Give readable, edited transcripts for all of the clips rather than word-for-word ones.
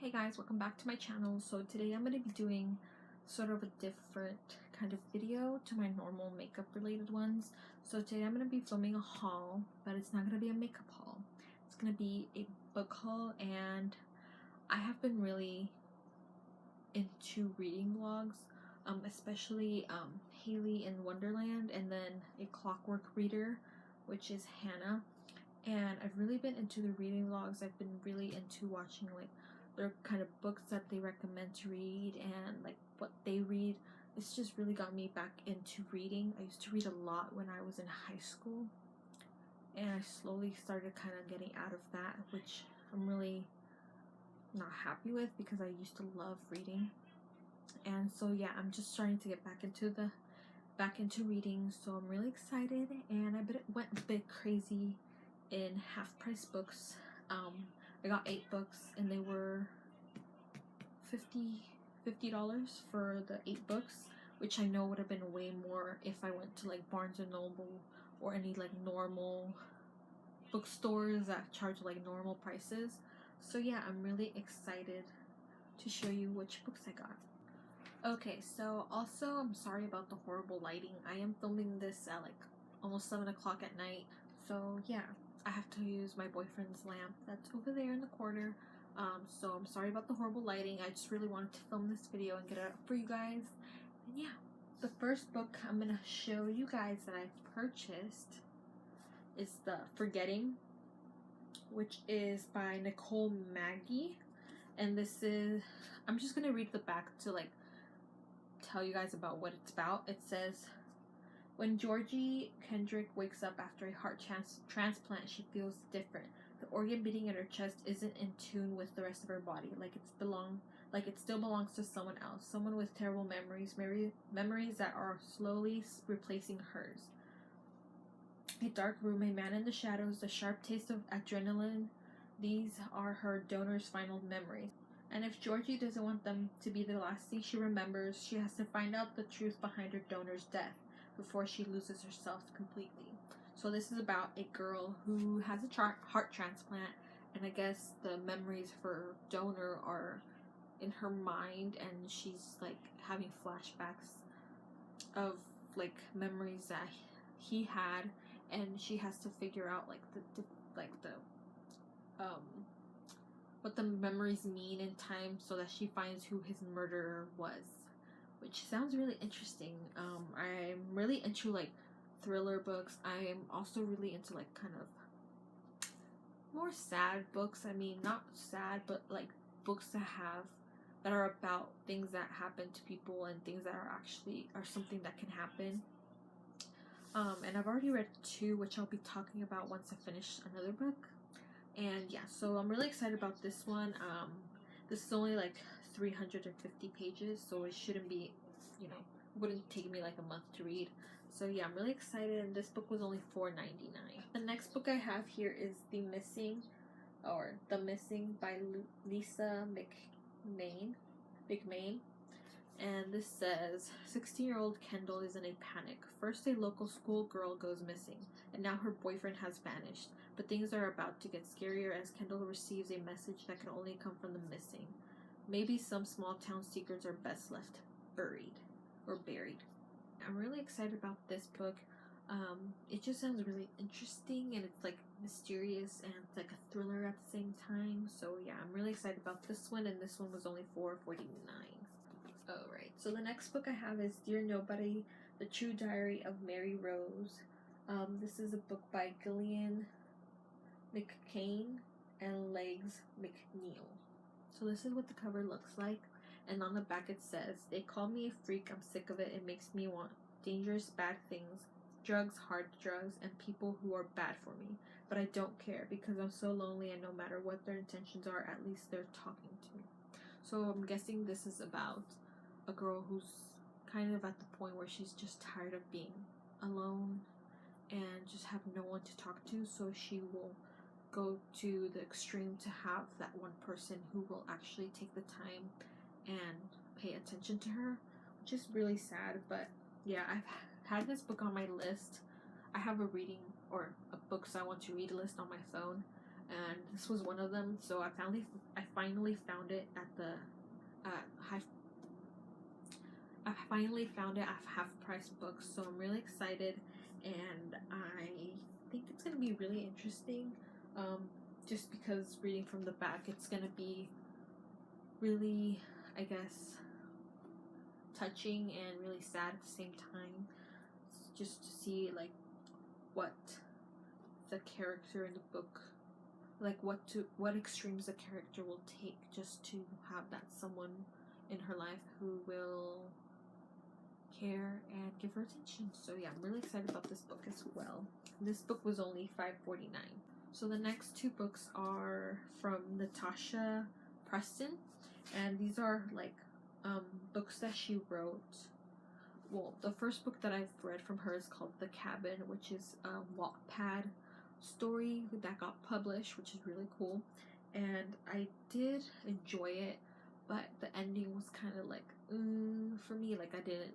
Hey guys, welcome back to my channel. So today I'm going to be doing sort of a different kind of video to my normal makeup related ones. So today I'm going to be filming a haul, but it's not going to be a makeup haul. It's going to be a book haul, and I have been really into reading vlogs, especially Haley in Wonderland, and then a Clockwork Reader, which is Hannah. And I've really been into the reading vlogs. I've been really into watching like their kind of books that they recommend to read and like what they read. It's just really got me back into reading. I used to read a lot when I was in high school, and I slowly started kind of getting out of that, which I'm really not happy with because I used to love reading. And so yeah, I'm just starting to get back into reading, so I'm really excited. And went a bit crazy in half price books. I got 8 books and they were $50 for the 8 books, which I know would have been way more if I went to like Barnes and Noble or any like normal bookstores that charge like normal prices. So yeah, I'm really excited to show you which books I got. Okay, so also I'm sorry about the horrible lighting. I am filming this at like almost 7 o'clock at night, so yeah, I have to use my boyfriend's lamp that's over there in the corner. So I'm sorry about the horrible lighting. I just really wanted to film this video and get it up for you guys. And yeah, the first book I'm gonna show you guys that I've purchased is The Forgetting, which is by Nicole Maggie. And this is, I'm just gonna read the back to like tell you guys about what it's about. It says, when Georgie Kendrick wakes up after a heart transplant, she feels different. The organ beating in her chest isn't in tune with the rest of her body, like it still belongs to someone else, someone with terrible memories that are slowly replacing hers. A dark room, a man in the shadows, the sharp taste of adrenaline. These are her donor's final memories. And if Georgie doesn't want them to be the last thing she remembers, she has to find out the truth behind her donor's death before she loses herself completely. So this is about a girl who has a heart transplant, and I guess the memories of her donor are in her mind, and she's like having flashbacks of like memories that he had, and she has to figure out like what the memories mean in time so that she finds who his murderer was, which sounds really interesting. I'm really into like thriller books. I'm also really into like kind of more sad books. I mean, not sad, but like books that are about things that happen to people and things that are something that can happen. And I've already read 2, which I'll be talking about once I finish another book. And yeah, so I'm really excited about this one. This is only like 350 pages, so it shouldn't be, it wouldn't take me like a month to read. So yeah, I'm really excited, and this book was only $4.99. The next book I have here is The Missing by Lisa McMain. And this says, 16-year-old Kendall is in a panic. First, a local schoolgirl goes missing, and now her boyfriend has vanished. But things are about to get scarier as Kendall receives a message that can only come from the missing. Maybe some small town secrets are best left buried. I'm really excited about this book. It just sounds really interesting, and it's like mysterious, and it's like a thriller at the same time. So yeah, I'm really excited about this one, and this one was only $4.49. Alright, so the next book I have is Dear Nobody, The True Diary of Mary Rose. This is a book by Gillian McCain and Legs McNeil. So this is what the cover looks like, and on the back it says, they call me a freak, I'm sick of it, it makes me want dangerous, bad things, drugs, hard drugs, and people who are bad for me. But I don't care because I'm so lonely, and no matter what their intentions are, at least they're talking to me. So I'm guessing this is about a girl who's kind of at the point where she's just tired of being alone and just have no one to talk to, so she will go to the extreme to have that one person who will actually take the time and pay attention to her, which is really sad. But yeah, I've had this book on my list. I have a books I want to read list on my phone, and this was one of them. So I finally found it at the high. I finally found it at Half Price Books, so I'm really excited, and I think it's gonna be really interesting. Just because reading from the back, it's gonna be really, I guess, touching and really sad at the same time. Just to see like what the character in the book, like what extremes the character will take just to have that someone in her life who will care and give her attention. So yeah, I'm really excited about this book as well. This book was only $5.49. So the next two books are from Natasha Preston, and these are like books that she wrote. Well, the first book that I've read from her is called The Cabin, which is a Wattpad story that got published, which is really cool, and I did enjoy it, but the ending was kind of like for me, like I didn't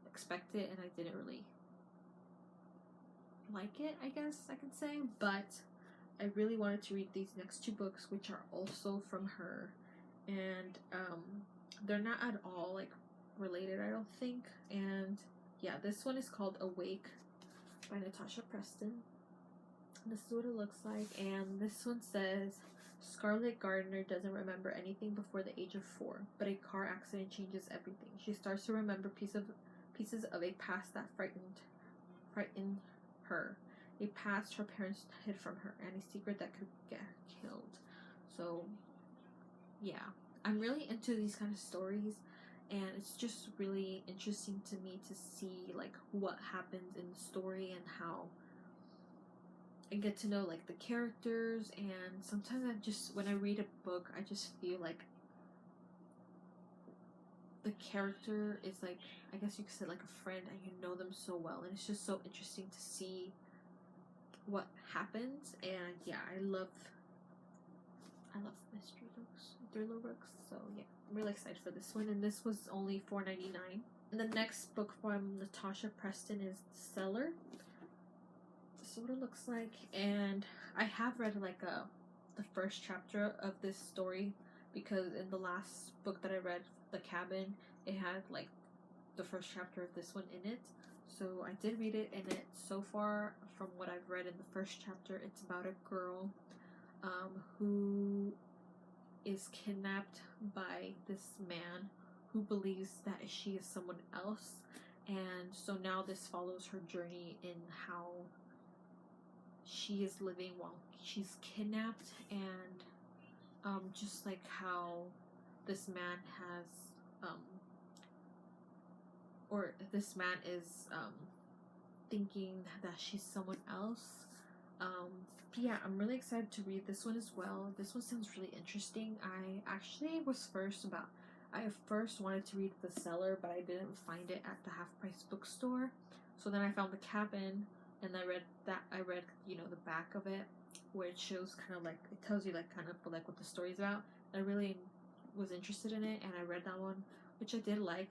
expect it and I didn't really like it, I guess I can say. But I really wanted to read these next two books, which are also from her, and they're not at all like related, I don't think. And yeah, this one is called Awake by Natasha Preston. This is what it looks like, and this one says Scarlett Gardner doesn't remember anything before the age of 4, but a car accident changes everything. She starts to remember pieces of a past that frightened her, a past her parents hid from her, and a secret that could get her killed. So yeah, I'm really into these kind of stories, and it's just really interesting to me to see like what happens in the story and how I get to know like the characters. And sometimes when I read a book, I just feel like the character is like, I guess you could say like a friend, and you know them so well, and it's just so interesting to see what happens. And yeah, I love mystery books, thriller books, so yeah, I'm really excited for this one. And this was only $4.99. And the next book from Natasha Preston is The Cellar. This is what it looks like, and I have read like the first chapter of this story, because in the last book that I read, The Cabin, it had like the first chapter of this one in it. So I did read it, and it so far from what I've read in the first chapter, it's about a girl who is kidnapped by this man who believes that she is someone else. And so now this follows her journey in how she is living while she's kidnapped, and just like how this man has or this man is thinking that she's someone else. Yeah, I'm really excited to read this one as well. This one sounds really interesting. I first wanted to read The Cellar, but I didn't find it at the Half Price bookstore. So then I found The Cabin, and I read the back of it, where it shows kind of like, it tells you like kind of like what the story's about. I really was interested in it, and I read that one, which I did like.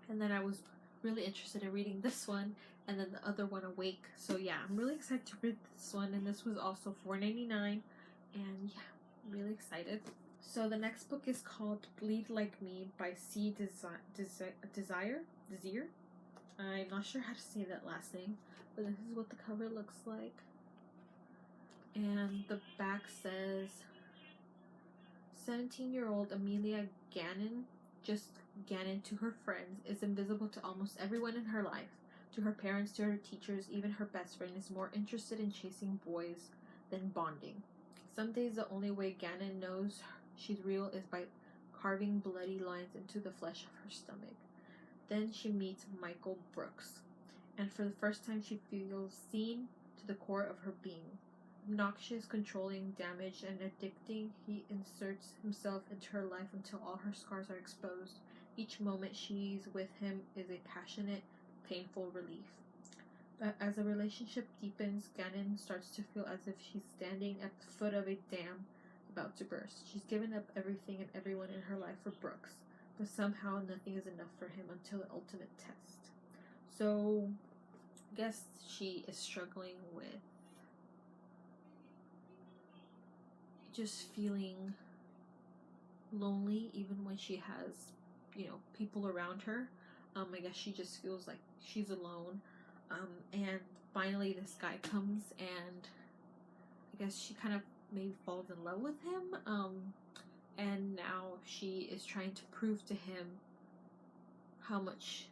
And then I was really interested in reading this one, and then the other one, Awake. So yeah, I'm really excited to read this one, and this was also $4.99, and yeah, I'm really excited. So the next book is called Bleed Like Me by C. Desire. I'm not sure how to say that last name, but this is what the cover looks like. And the back says 17-year-old Amelia Gannon, just Gannon to her friends, is invisible to almost everyone in her life. To her parents, to her teachers, even her best friend is more interested in chasing boys than bonding. Some days the only way Gannon knows she's real is by carving bloody lines into the flesh of her stomach. Then she meets Michael Brooks, and for the first time she feels seen to the core of her being. Obnoxious, controlling, damaged, and addicting, he inserts himself into her life until all her scars are exposed. Each moment she's with him is a passionate, painful relief. But as the relationship deepens, Gannon starts to feel as if she's standing at the foot of a dam about to burst. She's given up everything and everyone in her life for Brooks, but somehow nothing is enough for him until the ultimate test. So, I guess she is struggling with just feeling lonely even when she has, you know, people around her. I guess she just feels like she's alone. And finally this guy comes, and I guess she kind of maybe falls in love with him. And now she is trying to prove to him how much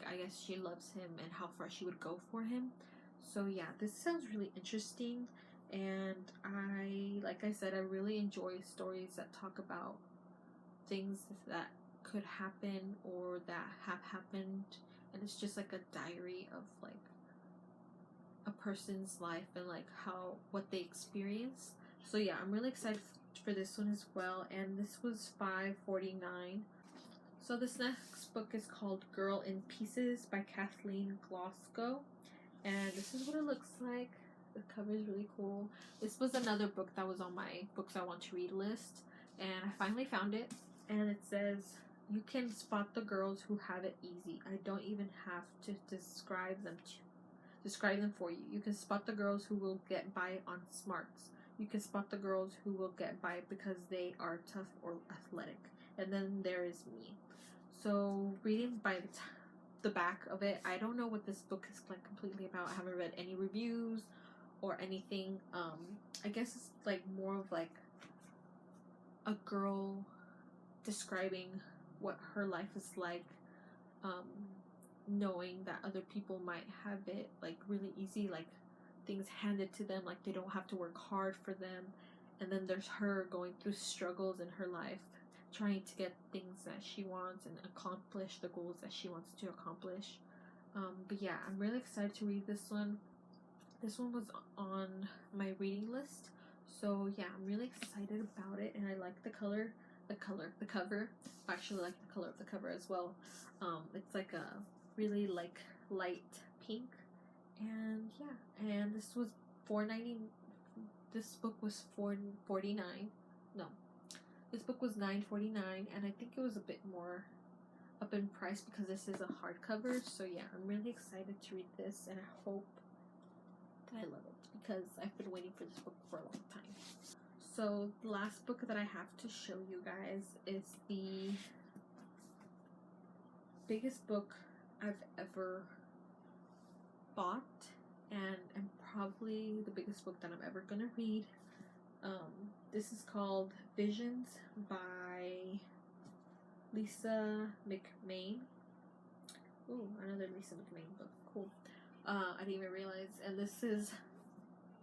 I guess she loves him and how far she would go for him. So yeah, this sounds really interesting, and like I said, I really enjoy stories that talk about things that could happen or that have happened, and it's just like a diary of like a person's life and like what they experience. So yeah, I'm really excited for this one as well, and this was $5.49. So this next book is called Girl in Pieces by Kathleen Glasgow, and this is what it looks like. The cover is really cool. This was another book that was on my books I want to read list, and I finally found it, and it says, "You can spot the girls who have it easy. I don't even have to describe them for you. You can spot the girls who will get by on smarts. You can spot the girls who will get by because they are tough or athletic. And then there is me." So reading by the back of it, I don't know what this book is like completely about. I haven't read any reviews or anything. I guess it's like more of like a girl describing what her life is like, knowing that other people might have it like really easy, like things handed to them, like they don't have to work hard for them. And then there's her going through struggles in her life, trying to get things that she wants and accomplish the goals that she wants to accomplish. But yeah, I'm really excited to read this one. This one was on my reading list, so yeah, I'm really excited about it, and I like the cover. I actually like the color of the cover as well. It's like a really like light pink, and yeah, and this was $4.90. This book was $4.49. No, this book was $9.49, and I think it was a bit more up in price because this is a hardcover. So yeah, I'm really excited to read this, and I hope that I love it because I've been waiting for this book for a long time. So the last book that I have to show you guys is the biggest book I've ever bought, and probably the biggest book that I'm ever gonna read. This is called Visions by Lisa McMain. Ooh, another Lisa McMain book. Cool. I didn't even realize. And this is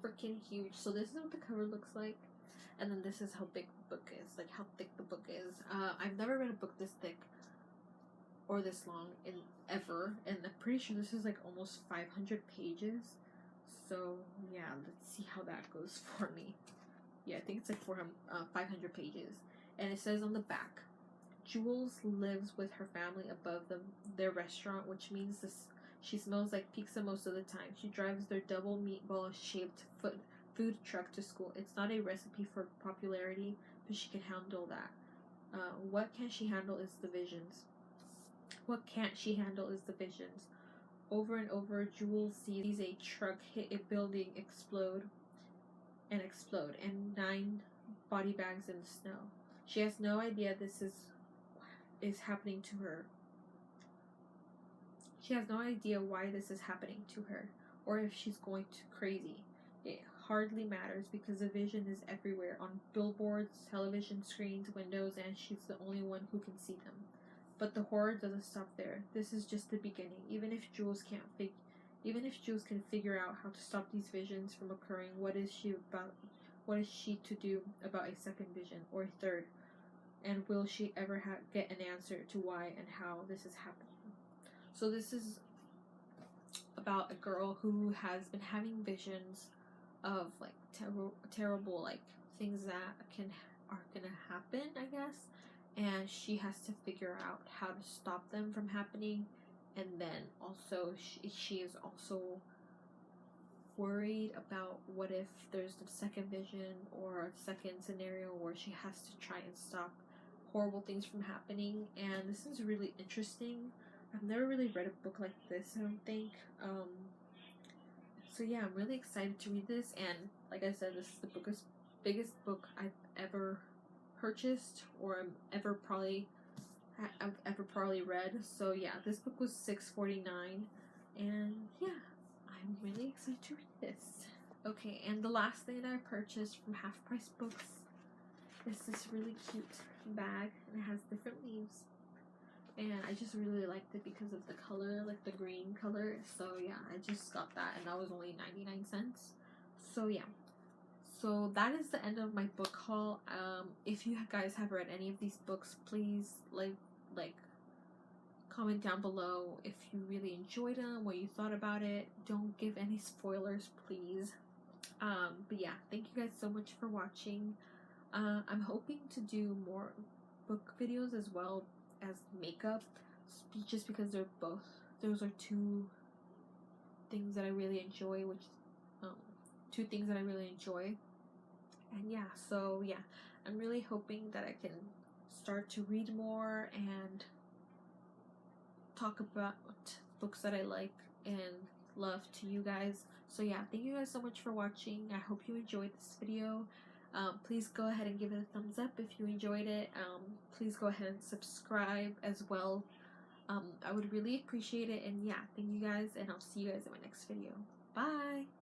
freaking huge. So this is what the cover looks like, and then this is how big the book is, like how thick the book is. I've never read a book this thick or this long in ever, and I'm pretty sure this is like almost 500 pages. So yeah, let's see how that goes for me. Yeah, I think it's like 500 pages, and it says on the back, Jules lives with her family above their restaurant, which means she smells like pizza most of the time. She drives their double meatball-shaped food truck to school. It's not a recipe for popularity, but she can handle that. What can she handle is the visions. What can't she handle is the visions. Over and over, Jules sees a truck hit a building, explode, and 9 body bags in the snow. She has no idea this is happening to her. She has no idea why this is happening to her, or if she's going crazy. It hardly matters because the vision is everywhere, on billboards, television screens, windows, and she's the only one who can see them. But the horror doesn't stop there. This is just the beginning. Even if Jules can figure out how to stop these visions from occurring, what is she to do about a second vision or a third? And will she ever get an answer to why and how this is happening? So this is about a girl who has been having visions of like terrible like things that are gonna happen, I guess, and she has to figure out how to stop them from happening. And then also she is also worried about what if there's a second vision or a second scenario where she has to try and stop horrible things from happening. And this is really interesting. I've never really read a book like this, I don't think. So yeah, I'm really excited to read this, and like I said, this is the biggest book I've ever purchased, or I've ever probably read. So yeah, this book was $6.49, and yeah, I'm really excited to read this. Okay, and the last thing that I purchased from Half Price Books is this really cute bag, and it has different leaves, and I just really liked it because of the color, like the green color. So yeah, I just got that, and that was only 99 cents. So yeah, so that is the end of my book haul. If you guys have read any of these books, please like comment down below if you really enjoyed them, what you thought about it. Don't give any spoilers, please. But yeah, thank you guys so much for watching. I'm hoping to do more book videos as well as makeup, just because those are two things that I really enjoy, two things that I really enjoy. And yeah, so yeah, I'm really hoping that I can start to read more and talk about books that I like and love to you guys. So yeah, thank you guys so much for watching. I hope you enjoyed this video. Please go ahead and give it a thumbs up if you enjoyed it. Please go ahead and subscribe as well. I would really appreciate it. And yeah, thank you guys, and I'll see you guys in my next video. Bye!